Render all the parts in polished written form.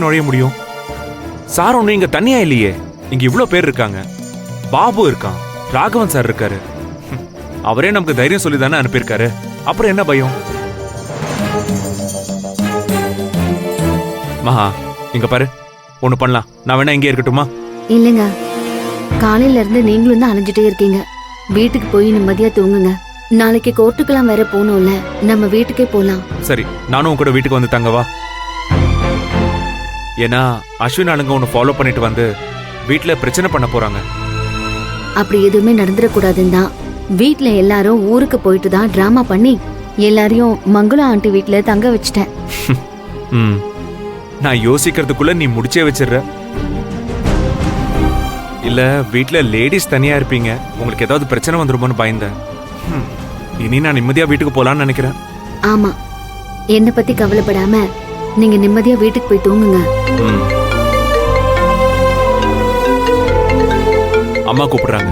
நுழைய முடியும்? சார் ஒண்ணு இங்க தனியா இல்லையே, இங்க இவ்ளோ பேர் இருக்காங்க. பாபு இருக்கான், ராகவன் சார் இருக்காரு. அவரே நமக்கு தைரியம் சொல்லி தானே அனுப்பியிருக்காரு. அப்புறம் என்ன பயம்? மகா இங்க பாரு, ஒண்ணு பண்ணலாம். நான் வேணா இங்கே இருக்கட்டுமா? இல்லங்க, காலையில இருந்து நீங்களும் தான் அலைஞ்சிட்டே இருக்கீங்க. வீட்டுக்கு போய் நிம்மதியா தூங்குங்க. நாளைக்கு கோர்ட்டுக்கெல்லாம் வேற போகணும்ல, நம்ம வீட்டுக்கே போலாம். சரி, நானும் உன் கூட வீட்டுக்கு வந்து தங்கவா? ஏன்னா அஸ்வின் ஆளுங்க ஒன்னு ஃபாலோ பண்ணிட்டு வந்து வீட்டுல பிரச்சனை பண்ண போறாங்க. அப்படி எதுவுமே நடந்துடக்கூடாதுன்னு தான் வீட்டுல எல்லாரும் ஊருக்கு போயிட்டு தான் டிராமா பண்ணி எல்லாரையும் மங்களா ஆண்டி வீட்டுல தங்க வச்சிட்டேன். நான் யோசிக்கிறதுக்குள்ள நீ முடிச்சே வச்சிடுற. இல்ல வீட்டுல லேடிஸ் தனியா இருப்பீங்க, உங்களுக்கு ஏதாவது பிரச்சனை வந்துருமோன்னு பயந்தேன். இனி நான் நிம்மதியா வீட்டுக்கு போலான்னு நினைக்கிறேன். ஆமா, என்ன பத்தி கவலைப்படாம நீங்க நிம்மதியா வீட்டுக்கு போய் தூங்குங்க. அம்மா கூப்பிடுறாங்க.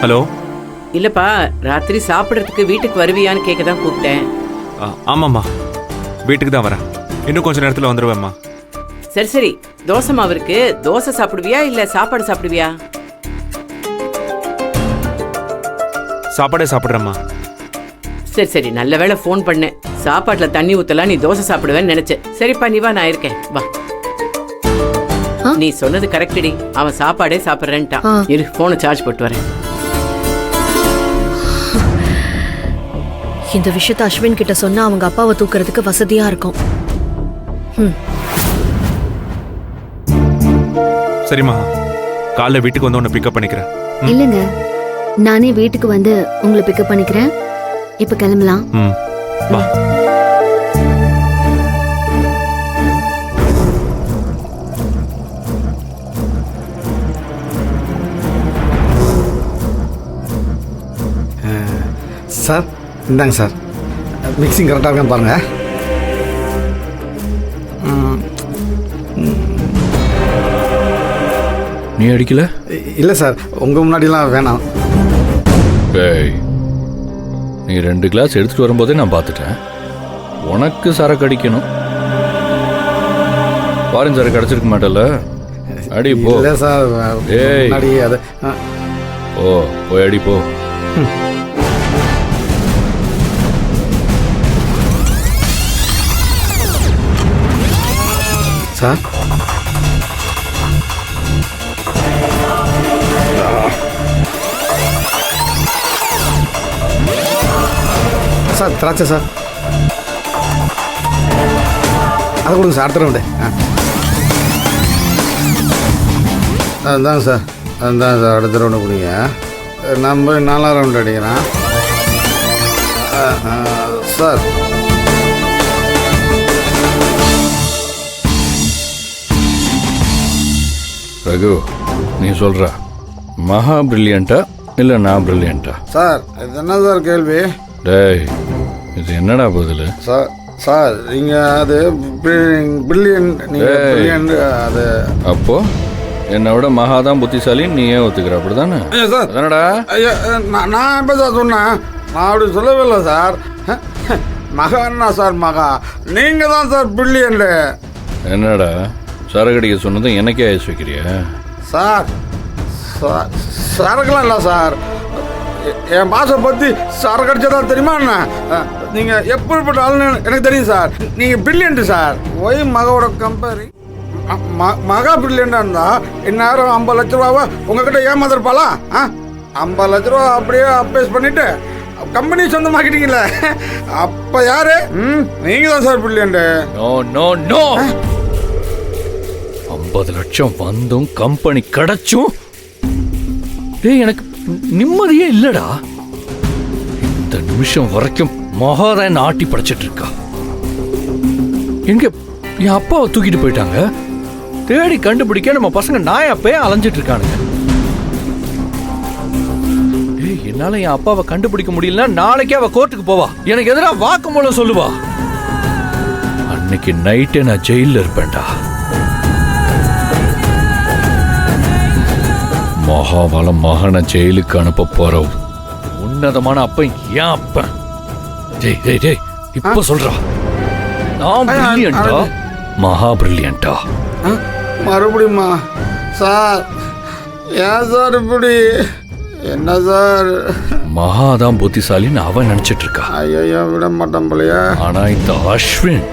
ஹலோ. இல்லப்பா, ராத்திரி சாப்பிடறதுக்கு வீட்டுக்கு வருவியான்னு கேட்க தான் கூப்பிட்டேன். ஆமாம்மா, வீட்டுக்கு தான் வரேன். இன்னும் கொஞ்ச நேரத்துல வந்துருவேம்மா. சரி சரி, தோசை மாவிற்கு தோசை சாப்பிடுவியா இல்ல சாப்பாடு சாப்பிடுவியா? சாப்பாடே சாப்பிடுறேம்மா. சரி சரி, நல்ல வேளை ஃபோன் பண்ணேன். சாப்பாட்டுல தண்ணி ஊத்தலாம், நீ தோசை சாப்பிடுவேன்னு நினைச்சேன். சரிப்பா, நீ வா, நான் இருக்கேன், வா. நீ சொன்னது கரெக்டடி, அவன் சாப்பாடே சாப்பிடுறேன்ட்டான். இரு, போனை சார்ஜ் போட்டு வரேன். இந்த விஷயத்த அஸ்வின் கிட்ட சொன்னா அவங்க அப்பாவை தூக்குறதுக்கு வசதியா இருக்கும். சரிம்மா, காலைல வீட்டுக்கு வந்து உன்னை பிக்கப் பண்ணிக்கிறேன். இல்லங்க, நானே வீட்டுக்கு வந்து உங்களை பிக்கப் பண்ணிக்கிறேன். இப்ப கிளம்பலாம். வா. சார் இந்தாங்க சார், மிக்சிங் கரெக்டாக இருக்கான்னு பாருங்க. நீ அடிக்கல? இல்லை சார், உங்கள் முன்னாடிலாம் வேணாம். நீ 2 கிளாஸ் எடுத்துட்டு வரும்போதே நான் பார்த்துட்டேன். உனக்கு சரக்கு அடிக்கணும். பாருங்க, சரக்கு அடிச்சிருக்க மாட்டல. அடி போ. இல்லை சார், முன்னாடி அது போய் அடி போ. சார் சார் திராட்சை சார், அதை கொடுங்க சார். அடுத்த ரவுண்டு. அதுதாங்க சார், அதுதான் சார். அடுத்த ரவுண்டு கொடுங்க. நம்ம 4ஆம் ரவுண்டு அடிக்கிறேன் சார். ரகு, நீ சொல்ற மகா பிரில்லியண்டா இல்லை நான் பிரில்லியண்டா? சார் இது என்ன சார் கேள்வி? டேய், இது என்னடா பதில்? சார் சார் நீங்கள் அது பிரில்லியன்ட், நீங்கள் அது. அப்போ என்னை விட மகா தான் புத்திசாலி, நீ ஏன் ஒத்துக்கிற? அப்படிதானே சார்? என்னடா நான் எப்போ சார் சொன்னேன்? நான் அப்படி சொல்லவே இல்லை சார். மகா என்ன சார் மகா? நீங்கள் தான் சார் பிரில்லியன்ட். என்னடா சரக்கடிக்க சொன்னதும் எனக்கே ஐஸ் வைக்கிறியா? சார் சரக்குலாம் இல்லை சார், என் பாசை பற்றி சரக்கு அடிச்சதான் தெரியுமா என்ன? நீங்கள் எப்படிப்பட்ட ஆளுன்னு எனக்கு தெரியும் சார். நீங்கள் பிரில்லியன்ட்டு சார். ஒய் மகாவோட கம்பேரி மகா பிரில்லியண்டாக இருந்தால் இந்நேரம் 50 லட்ச ரூபாவை உங்ககிட்ட ஏமாத்திருப்பாளா? 50 லட்ச ரூபா அப்படியே அப்ளேஸ் பண்ணிவிட்டு கம்பெனி சொந்தமாக்கிட்டீங்களே, அப்போ யாரு? நீங்கள் தான் sir brilliant. No no no, 50 லட்சம் வந்தும் கம்பெனி கிடைச்சும் எனக்கு நிம்மதியே இல்லடா. இந்த நிமிஷம் வரைக்கும் மகாதான் ஆட்டி படைச்சிட்டு இருக்கா. எங்க என் அப்பாவை தூக்கிட்டு போயிட்டாங்க. தேடி கண்டுபிடிக்க நம்ம பசங்க நாயப்பே அலைஞ்சிட்டு இருக்கானுங்க. என்னால என் அப்பாவை கண்டுபிடிக்க முடியலன்னா நாளைக்கே அவ கோர்ட்டுக்கு போவா, எனக்கு எதிராக வாக்குமூலம் சொல்லுவா. அன்னைக்கு நைட்டே நான் ஜெயில இருப்பேன்டா. மகாவால மகனை ஜெயிலுக்கு அனுப்ப போற உன்னதமான அப்பன் ஏன் அப்பன்? இப்ப சொல்றா, நான் பிரில்லியண்டா மகா பிரில்லியண்டா மறுபடியுமா சார்? ஏன் சார் இப்படி? என்ன சார்? மகா தான் புத்திசாலின்னு அவன் நினைச்சிட்டு இருக்கா. ஐயோ விட மாட்டான் போலையா? ஆனா இந்த அஸ்வின்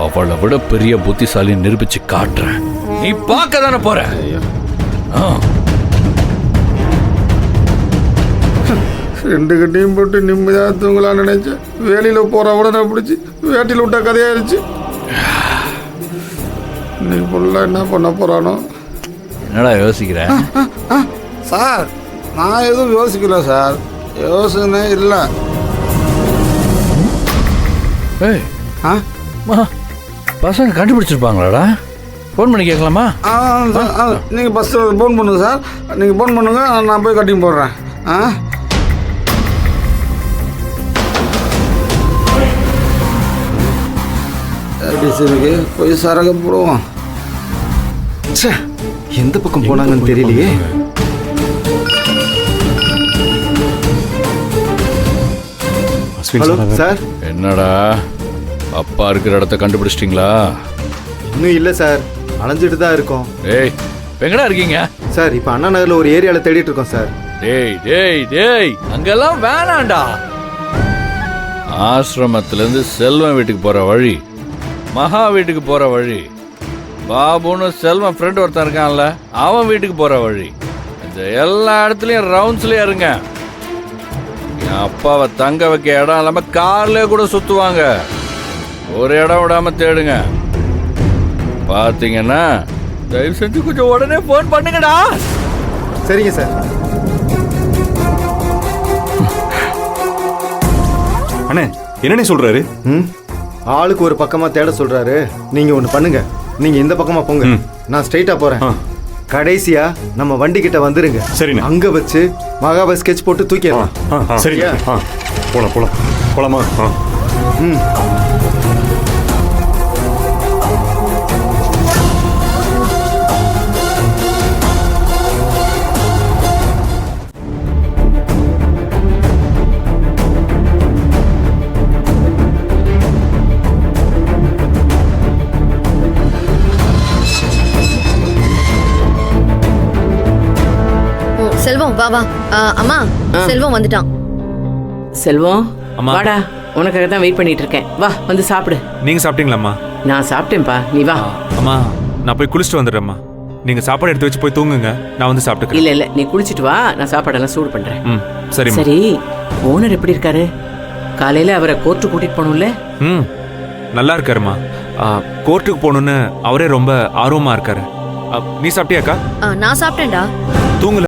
அவளை விட பெரிய புத்திசாலி நிரூபிச்சு காட்டுறேன். நீ பார்க்க தானே போற. ஆ. ரெண்டு கட்டையும் போட்டு நிம்மதியாக தூங்கலாம்னு நினைச்சேன். வேலையில் போற உடனே பிடிச்சி வேட்டியில் விட்டா கதையாயிருச்சு. இன்னைக்கு ஃபுல்லாக என்ன பண்ண போறானோ? என்னடா யோசிக்கிற? சார் நான் எதுவும் யோசிக்கல சார். யோசனை இல்லை. ஏய் ஆ மகா, பசங்க கண்டுபிடிச்சிருப்பாங்களாடா? ஃபோன் பண்ணி கேட்கலாமா? நீங்கள் ஃபஸ்ட்டு ஃபோன் பண்ணுங்க சார். நீங்கள் ஃபோன் பண்ணுங்க, நான் போய் கட்டிங் போடுறேன். ஆ டிசைனுக்கு போய் சரக போடுவோம். எந்த பக்கம் போனாங்கன்னு தெரியலையே. Hello sir. என்னடா அப்பா இருக்கிற இடத்த கண்டுபிடிச்சிட்டிங்களா? இன்னும் இல்லை சார், அலைஞ்சிட்டு தான் இருக்கோம். டேய் எங்கடா இருக்கீங்க? சார் இப்போ அண்ணா நகரில் ஒரு ஏரியாவில் தேடிட்டு இருக்கோம் சார். டேய் டேய் டேய் அங்கெல்லாம் வேணாண்டா. ஆசிரமத்திலேருந்து செல்வம் வீட்டுக்கு போற வழி, மகா வீட்டுக்கு போற வழி, பாபுன்னு செல்வம் ஃப்ரெண்ட் ஒருத்தன் இருக்கான்ல அவன் வீட்டுக்கு போற வழி, இந்த எல்லா இடத்துலயும் ரவுண்ட்ஸ்லயே இருங்க. என் அப்பாவை தங்க வைக்க இடம் இல்லாம கார்லயே கூட சுத்துவாங்க. ஒரு இடம் விடாம தேடுங்க. பாத்தீங்கன்னா தயவு செஞ்சு கொஞ்சம் உடனே போன் பண்ணுங்கடா. சரிங்க சார். அண்ணே என்னண்ணே சொல்றாரு? ஆளுக்கு ஒரு பக்கமா தேட சொல்றாரு. நீங்க ஒண்ணு பண்ணுங்க, நீங்க இந்த பக்கமா போங்க, நான் ஸ்ட்ரைட்டா போறேன். கடைசியா நம்ம வண்டி கிட்ட வந்துருங்க. சரிண்ணே. அங்க வச்சு மகாப ஸ்கெட்ச் போட்டு தூக்கிடலாம். சரியா? போலாம் போலாம் போலாமா? ம். செல்வம் வா வா. அம்மா செல்வம் வந்துட்டான். செல்வம் அம்மா. வாடா, உனக்காக தான் வெயிட் பண்ணிட்டு இருக்கேன். வா வந்து சாப்பிடு. நீங்க சாப்பிட்டீங்களாம்மா? நான் சாப்பிட்டேன்ப்பா, நீ வா. அம்மா நான் போய் குளிச்சுட்டு வந்துடுறேம்மா. நீங்க சாப்பாடு எடுத்து வச்சு போய் தூங்குங்க, நான் வந்து சாப்பிட்டுக்கிறேன். இல்ல இல்ல, நீ குளிச்சிட்டு வா, நான் சாப்பாடெல்லாம் சூடு பண்றேன். ம் சரிம்மா. சரி, ஓனர் எப்படி இருக்காரு? காலையில அவரை கோர்ட்டு கூட்டிட்டு போகணும்ல? ம் நல்லா இருக்காருமா. கோர்ட்டுக்கு போகணுன்னு அவரே ரொம்ப ஆர்வமா இருக்காரு. நீ சாப்பிட்டியாக்கா? நான் சாப்பிட்டேன்டா. தூங்கல.